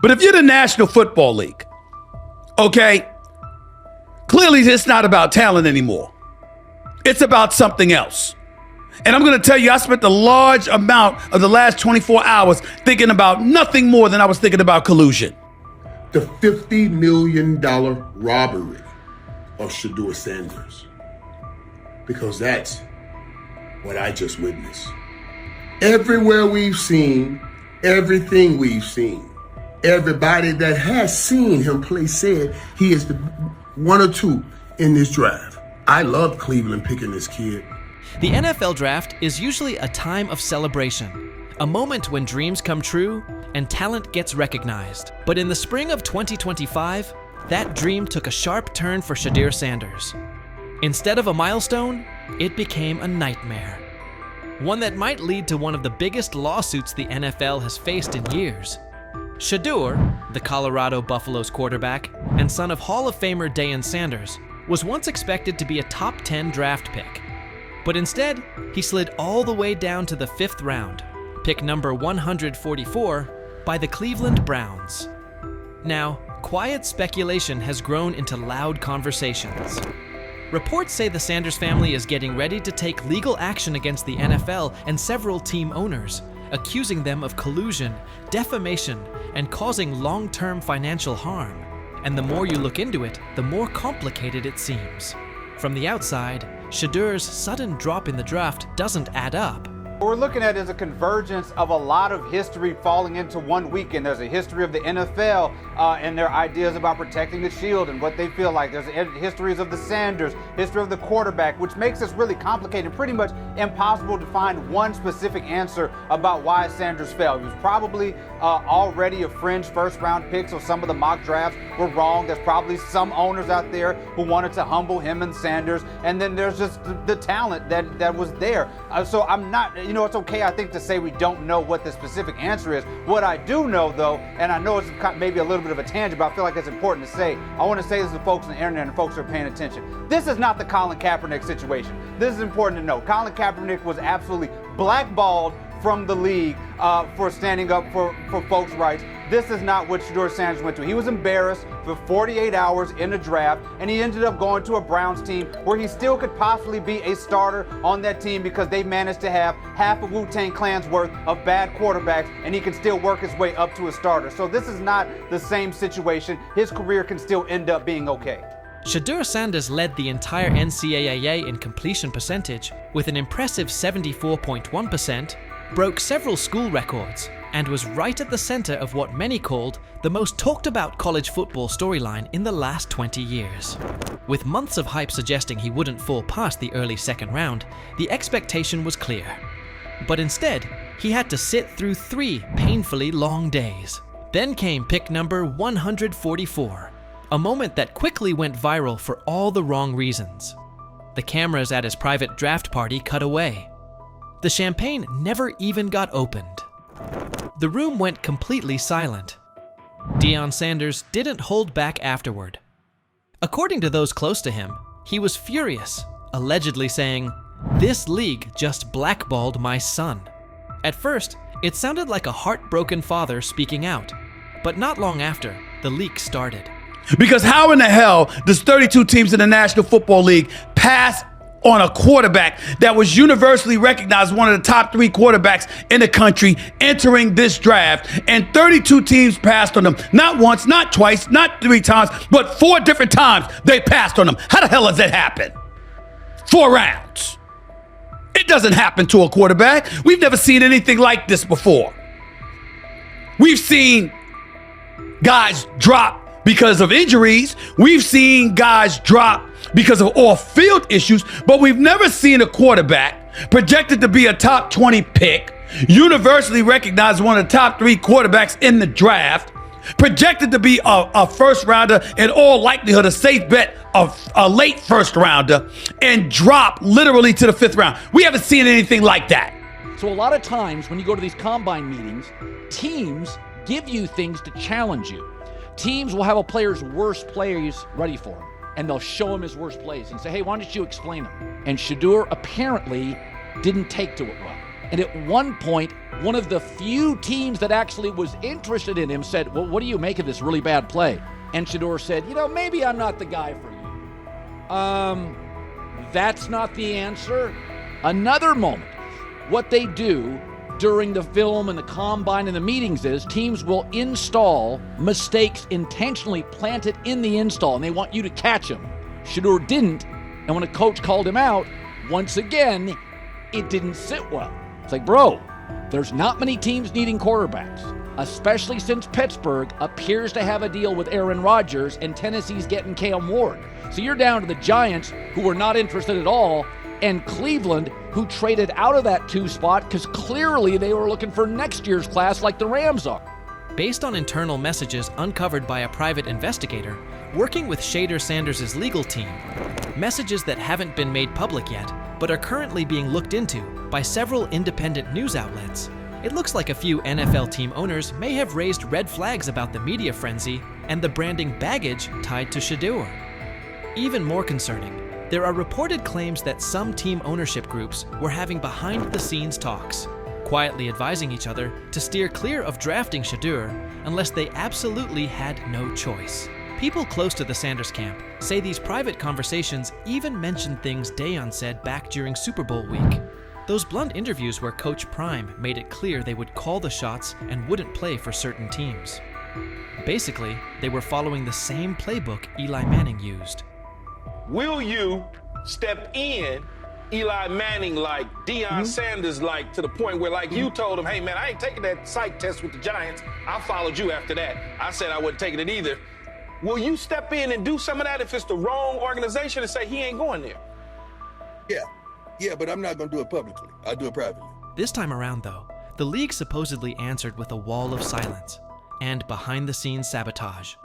But if you're the National Football League, okay, clearly it's not about talent anymore. It's about something else. And I'm going to tell you, I spent a large amount of the last 24 hours thinking about nothing more than I was thinking about collusion. The $50 million robbery of Shedeur Sanders. Because that's what I just witnessed. Everywhere we've seen, everything we've seen, everybody that has seen him play said he is the one or two in this draft. I love Cleveland picking this kid. The NFL draft is usually a time of celebration, a moment when dreams come true and talent gets recognized. But in the spring of 2025, that dream took a sharp turn for Shedeur Sanders. Instead of a milestone, it became a nightmare. One that might lead to one of the biggest lawsuits the NFL has faced in years. Shedeur, the Colorado Buffaloes quarterback and son of Hall of Famer Deion Sanders, was once expected to be a top 10 draft pick. But instead, he slid all the way down to the 5th round, pick number 144, by the Cleveland Browns. Now, quiet speculation has grown into loud conversations. Reports say the Sanders family is getting ready to take legal action against the NFL and several team owners, accusing them of collusion, defamation, and causing long-term financial harm. And the more you look into it, the more complicated it seems. From the outside, Shedeur's sudden drop in the draft doesn't add up. What we're looking at is a convergence of a lot of history falling into one weekend. There's a history of the NFL and their ideas about protecting the shield and what they feel like. There's histories of the Sanders, history of the quarterback, which makes this really complicated and pretty much impossible to find one specific answer about why Sanders fell. He was probably already a fringe first-round pick, so some of the mock drafts were wrong. There's probably some owners out there who wanted to humble him and Sanders, and then there's just the talent that was there. So I'm not, it's okay, I think, to say we don't know what the specific answer is. What I do know, though, and I know it's maybe a little bit of a tangent, but I feel like it's important to say, I want to say this to folks on the internet and folks who are paying attention. This is not the Colin Kaepernick situation. This is important to know. Colin Kaepernick was absolutely blackballed from the league for standing up for folks' rights. This is not what Shedeur Sanders went to. He was embarrassed for 48 hours in the draft, and he ended up going to a Browns team where he still could possibly be a starter on that team because they managed to have half of Wu-Tang Clan's worth of bad quarterbacks, and he can still work his way up to a starter. So this is not the same situation. His career can still end up being okay. Shedeur Sanders led the entire NCAA in completion percentage with an impressive 74.1%, broke several school records, and was right at the center of what many called the most talked about college football storyline in the last 20 years. With months of hype suggesting he wouldn't fall past the early second round, the expectation was clear. But instead, he had to sit through 3 painfully long days. Then came pick number 144, a moment that quickly went viral for all the wrong reasons. The cameras at his private draft party cut away. The champagne never even got opened. The room went completely silent. Deion Sanders didn't hold back afterward. According to those close to him, he was furious, allegedly saying, "This league just blackballed my son." At first, it sounded like a heartbroken father speaking out, but not long after, the leak started. Because how in the hell does 32 teams in the National Football League pass on a quarterback that was universally recognized one of the top 3 quarterbacks in the country entering this draft, and 32 teams passed on him? Not once, not twice, not 3 times, but 4 different times they passed on him. How the hell does that happen? 4 rounds. It doesn't happen to a quarterback. We've never seen anything like this before. We've seen guys drop because of injuries. We've seen guys drop because of off-field issues, but we've never seen a quarterback projected to be a top 20 pick, universally recognized one of the top 3 quarterbacks in the draft, projected to be a first rounder, in all likelihood a safe bet of a late first rounder, and drop literally to the 5th round. We haven't seen anything like that. So a lot of times when you go to these combine meetings, teams give you things to challenge you. Teams will have a player's worst plays ready for him, and they'll show him his worst plays and say, "Hey, why don't you explain them?" And Shedeur apparently didn't take to it well. And at one point, one of the few teams that actually was interested in him said, well, what do you make of this really bad play? And Shedeur said, maybe I'm not the guy for you. That's not the answer. Another moment. What they do during the film and the combine and the meetings is teams will install mistakes intentionally planted in the install, and they want you to catch them. Shedeur didn't, and when a coach called him out, once again, it didn't sit well. It's like, bro, there's not many teams needing quarterbacks, especially since Pittsburgh appears to have a deal with Aaron Rodgers and Tennessee's getting Cam Ward. So you're down to the Giants, who were not interested at all, and Cleveland, who traded out of that 2 spot because clearly they were looking for next year's class like the Rams are. Based on internal messages uncovered by a private investigator working with Shedeur Sanders' legal team, messages that haven't been made public yet but are currently being looked into by several independent news outlets, it looks like a few NFL team owners may have raised red flags about the media frenzy and the branding baggage tied to Shedeur. Even more concerning, there are reported claims that some team ownership groups were having behind-the-scenes talks, quietly advising each other to steer clear of drafting Shedeur unless they absolutely had no choice. People close to the Sanders camp say these private conversations even mentioned things Deion said back during Super Bowl week. Those blunt interviews where Coach Prime made it clear they would call the shots and wouldn't play for certain teams. Basically, they were following the same playbook Eli Manning used. Will you step in Eli Manning like, Deion Sanders like, to the point where like you told him, hey man, I ain't taking that psych test with the Giants. I followed you after that. I said I wasn't taking it either. Will you step in and do some of that if it's the wrong organization and say he ain't going there? Yeah, but I'm not going to do it publicly. I'll do it privately. This time around, though, the league supposedly answered with a wall of silence and behind-the-scenes sabotage.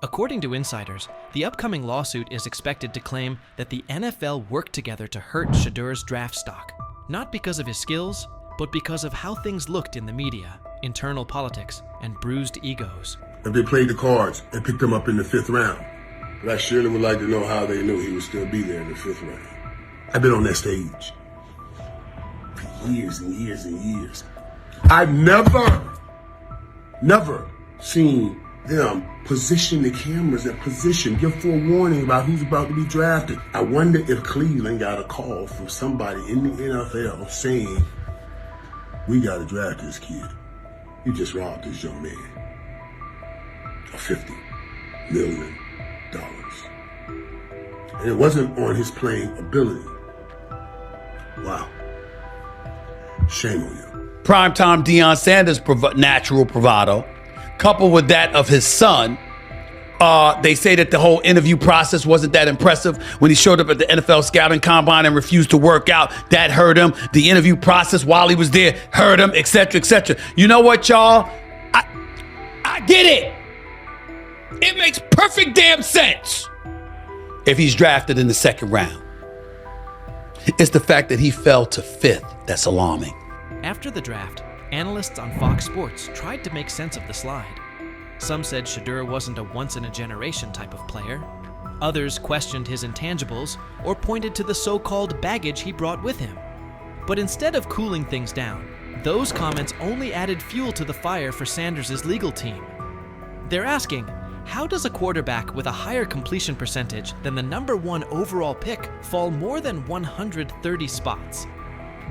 According to insiders, the upcoming lawsuit is expected to claim that the NFL worked together to hurt Shedeur's draft stock, not because of his skills, but because of how things looked in the media, internal politics, and bruised egos. If they played the cards and picked him up in the 5th round, but I surely would like to know how they knew he would still be there in the 5th round. I've been on that stage for years and years and years. I've never seen them position the cameras in position, give forewarning about who's about to be drafted. I wonder if Cleveland got a call from somebody in the NFL saying, we got to draft this kid. You just robbed this young man of $50 million. And it wasn't on his playing ability. Wow. Shame on you. Primetime Deion Sanders' natural bravado, coupled with that of his son. They say that the whole interview process wasn't that impressive. When he showed up at the NFL scouting combine and refused to work out, that hurt him. The interview process while he was there hurt him, etc., etc. You know what, y'all? I get it. It makes perfect damn sense if he's drafted in the 2nd round. It's the fact that he fell to 5th that's alarming. After the draft, analysts on Fox Sports tried to make sense of the slide. Some said Shedeur wasn't a once-in-a-generation type of player. Others questioned his intangibles or pointed to the so-called baggage he brought with him. But instead of cooling things down, those comments only added fuel to the fire for Sanders' legal team. They're asking, how does a quarterback with a higher completion percentage than the #1 overall pick fall more than 130 spots?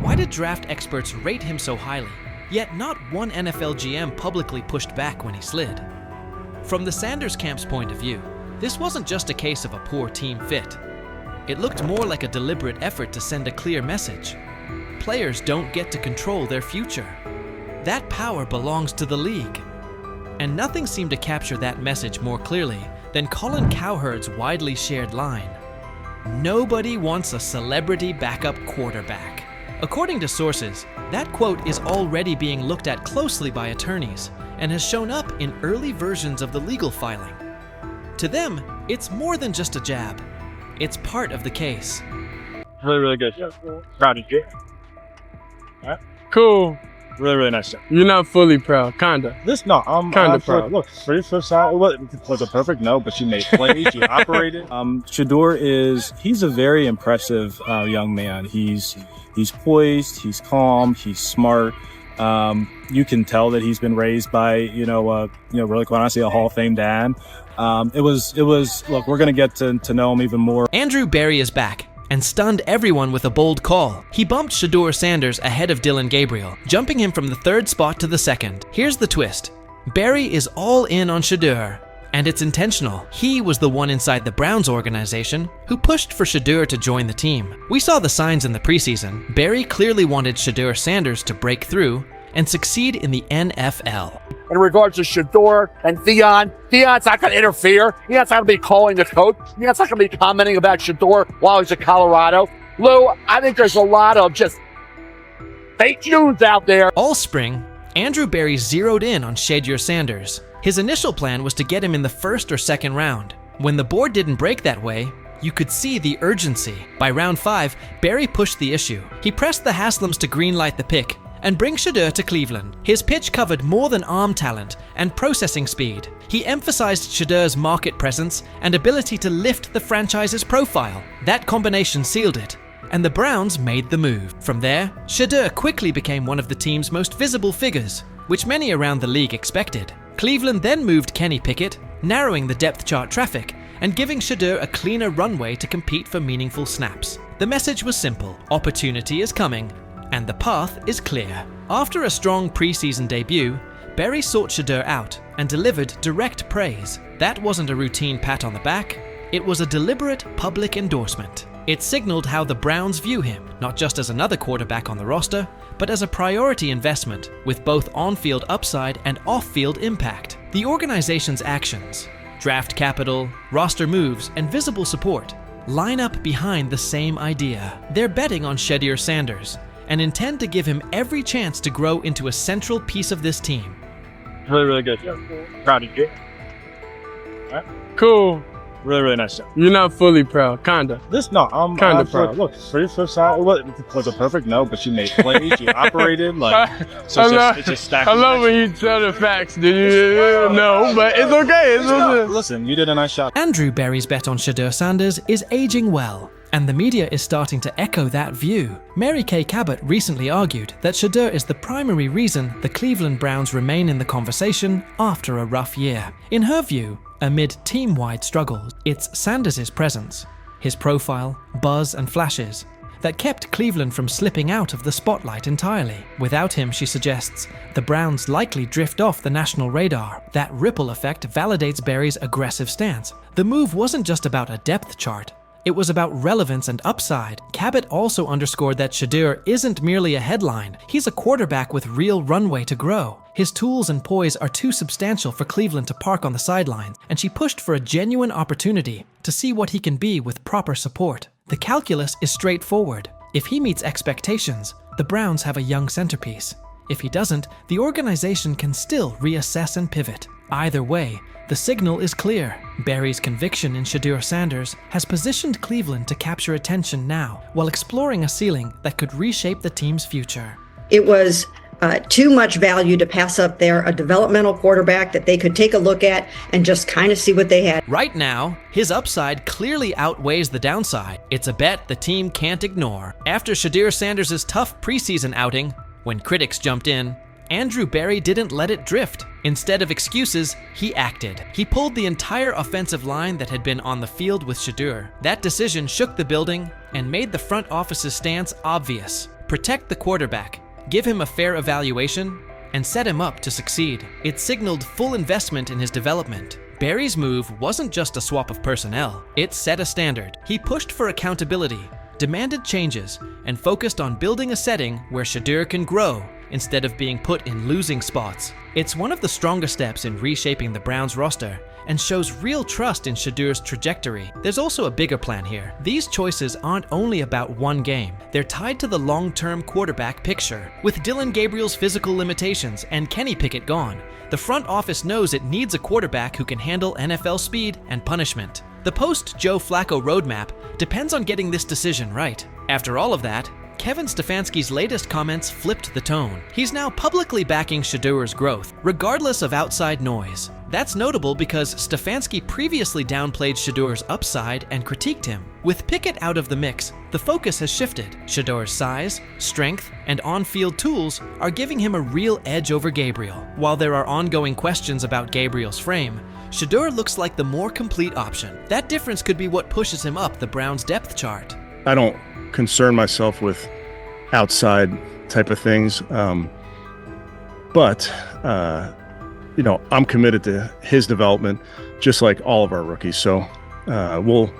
Why did draft experts rate him so highly, yet not one NFL GM publicly pushed back when he slid? From the Sanders camp's point of view, this wasn't just a case of a poor team fit. It looked more like a deliberate effort to send a clear message. Players don't get to control their future. That power belongs to the league. And nothing seemed to capture that message more clearly than Colin Cowherd's widely shared line: "Nobody wants a celebrity backup quarterback." According to sources, that quote is already being looked at closely by attorneys and has shown up in early versions of the legal filing. To them, it's more than just a jab. It's part of the case. Really, really good. Proud of you. All right. Cool. Really, really nice job. You're not fully proud, kinda. I'm kinda proud. Look, first shot, was a perfect no, but she made plays, she operated. Shedeur he's a very impressive young man. He's poised, he's calm, he's smart. You can tell that he's been raised by, really quite honestly, a Hall of Fame dad. Look, we're going to get to know him even more. Andrew Berry is back and stunned everyone with a bold call. He bumped Shedeur Sanders ahead of Dylan Gabriel, jumping him from the 3rd spot to the 2nd. Here's the twist. Berry is all in on Shedeur, and it's intentional. He was the one inside the Browns organization who pushed for Shedeur to join the team. We saw the signs in the preseason. Berry clearly wanted Shedeur Sanders to break through and succeed in the NFL. In regards to Shedeur and Theon's not going to interfere. Theon's not going to be calling the coach. Theon's not going to be commenting about Shedeur while he's at Colorado. Lou, I think there's a lot of just fake news out there. All spring, Andrew Berry zeroed in on Shedeur Sanders. His initial plan was to get him in the 1st or 2nd round. When the board didn't break that way, you could see the urgency. By round 5, Berry pushed the issue. He pressed the Haslams to greenlight the pick and bring Shedeur to Cleveland. His pitch covered more than arm talent and processing speed. He emphasized Shedeur's market presence and ability to lift the franchise's profile. That combination sealed it, and the Browns made the move. From there, Shedeur quickly became one of the team's most visible figures, which many around the league expected. Cleveland then moved Kenny Pickett, narrowing the depth chart traffic and giving Shedeur a cleaner runway to compete for meaningful snaps. The message was simple: opportunity is coming, and the path is clear. After a strong preseason debut, Berry sought Shedeur out and delivered direct praise. That wasn't a routine pat on the back, it was a deliberate public endorsement. It signaled how the Browns view him, not just as another quarterback on the roster, but as a priority investment with both on-field upside and off-field impact. The organization's actions, draft capital, roster moves, and visible support line up behind the same idea. They're betting on Shedeur Sanders and intend to give him every chance to grow into a central piece of this team. Really, really good. Proud of you. Cool. Really, really nice job. You're not fully proud, kinda. I'm kinda proud. Look, first shot, was a perfect no, but she made plays, she operated, it's just stacked. I love when you tell the facts, dude. No, but it's okay. It's okay. Listen, you did a nice shot. Andrew Berry's bet on Shedeur Sanders is aging well, and the media is starting to echo that view. Mary Kay Cabot recently argued that Shedeur is the primary reason the Cleveland Browns remain in the conversation after a rough year. In her view, amid team-wide struggles, it's Sanders' presence, his profile, buzz, and flashes that kept Cleveland from slipping out of the spotlight entirely. Without him, she suggests, the Browns likely drift off the national radar. That ripple effect validates Berry's aggressive stance. The move wasn't just about a depth chart. It was about relevance and upside. Cabot also underscored that Shedeur isn't merely a headline. He's a quarterback with real runway to grow. His tools and poise are too substantial for Cleveland to park on the sidelines, and she pushed for a genuine opportunity to see what he can be with proper support. The calculus is straightforward. If he meets expectations, the Browns have a young centerpiece. If he doesn't, the organization can still reassess and pivot. Either way, the signal is clear. Berry's conviction in Shedeur Sanders has positioned Cleveland to capture attention now, while exploring a ceiling that could reshape the team's future. It was too much value to pass up there, a developmental quarterback that they could take a look at and just kind of see what they had. Right now, his upside clearly outweighs the downside. It's a bet the team can't ignore. After Shedeur Sanders' tough preseason outing, when critics jumped in, Andrew Berry didn't let it drift. Instead of excuses, he acted. He pulled the entire offensive line that had been on the field with Shedeur. That decision shook the building and made the front office's stance obvious. Protect the quarterback, give him a fair evaluation, and set him up to succeed. It signaled full investment in his development. Berry's move wasn't just a swap of personnel, it set a standard. He pushed for accountability, demanded changes, and focused on building a setting where Shedeur can grow instead of being put in losing spots. It's one of the strongest steps in reshaping the Browns roster and shows real trust in Shedeur's trajectory. There's also a bigger plan here. These choices aren't only about one game. They're tied to the long-term quarterback picture. With Dylan Gabriel's physical limitations and Kenny Pickett gone, the front office knows it needs a quarterback who can handle NFL speed and punishment. The post-Joe Flacco roadmap depends on getting this decision right. After all of that, Kevin Stefanski's latest comments flipped the tone. He's now publicly backing Shedeur's growth, regardless of outside noise. That's notable because Stefanski previously downplayed Shedeur's upside and critiqued him. With Pickett out of the mix, the focus has shifted. Shedeur's size, strength, and on-field tools are giving him a real edge over Gabriel. While there are ongoing questions about Gabriel's frame, Shedeur looks like the more complete option. That difference could be what pushes him up the Browns' depth chart. I don't concern myself with outside type of things, but I'm committed to his development, just like all of our rookies. So we'll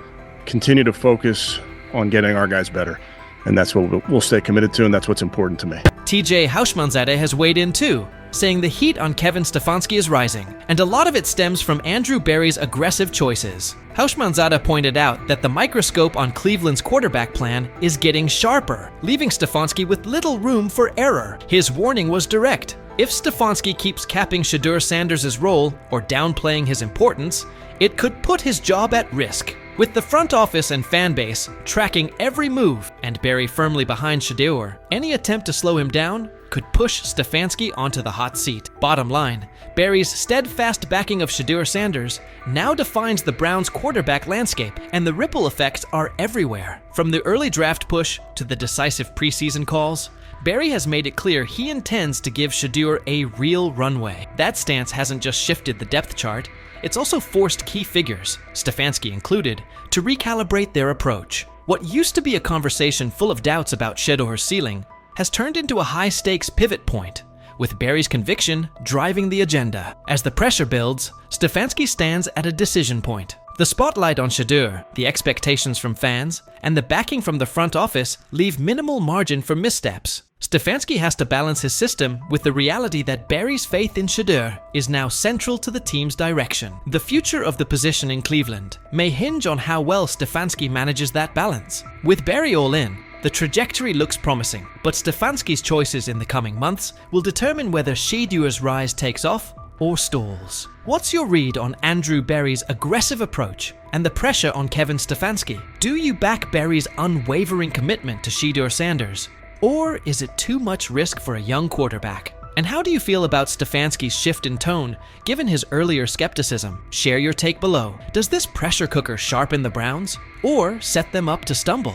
continue to focus on getting our guys better, and that's what we'll stay committed to, and that's what's important to me. TJ Houshmandzadeh has weighed in too, saying the heat on Kevin Stefanski is rising, and a lot of it stems from Andrew Berry's aggressive choices. Houshmandzadeh pointed out that the microscope on Cleveland's quarterback plan is getting sharper, leaving Stefanski with little room for error. His warning was direct. If Stefanski keeps capping Shedeur Sanders' role or downplaying his importance, it could put his job at risk. With the front office and fan base tracking every move and Berry firmly behind Shedeur, any attempt to slow him down could push Stefanski onto the hot seat. Bottom line, Berry's steadfast backing of Shedeur Sanders now defines the Browns' quarterback landscape, and the ripple effects are everywhere. From the early draft push to the decisive preseason calls, Berry has made it clear he intends to give Shedeur a real runway. That stance hasn't just shifted the depth chart, it's also forced key figures, Stefanski included, to recalibrate their approach. What used to be a conversation full of doubts about Shedeur's ceiling has turned into a high-stakes pivot point, with Berry's conviction driving the agenda. As the pressure builds, Stefanski stands at a decision point. The spotlight on Shedeur, the expectations from fans, and the backing from the front office leave minimal margin for missteps. Stefanski has to balance his system with the reality that Berry's faith in Shedeur is now central to the team's direction. The future of the position in Cleveland may hinge on how well Stefanski manages that balance. With Berry all in, the trajectory looks promising, but Stefanski's choices in the coming months will determine whether Shedeur's rise takes off or stalls. What's your read on Andrew Berry's aggressive approach and the pressure on Kevin Stefanski? Do you back Berry's unwavering commitment to Shedeur Sanders? Or is it too much risk for a young quarterback? And how do you feel about Stefanski's shift in tone, given his earlier skepticism? Share your take below. Does this pressure cooker sharpen the Browns, or set them up to stumble?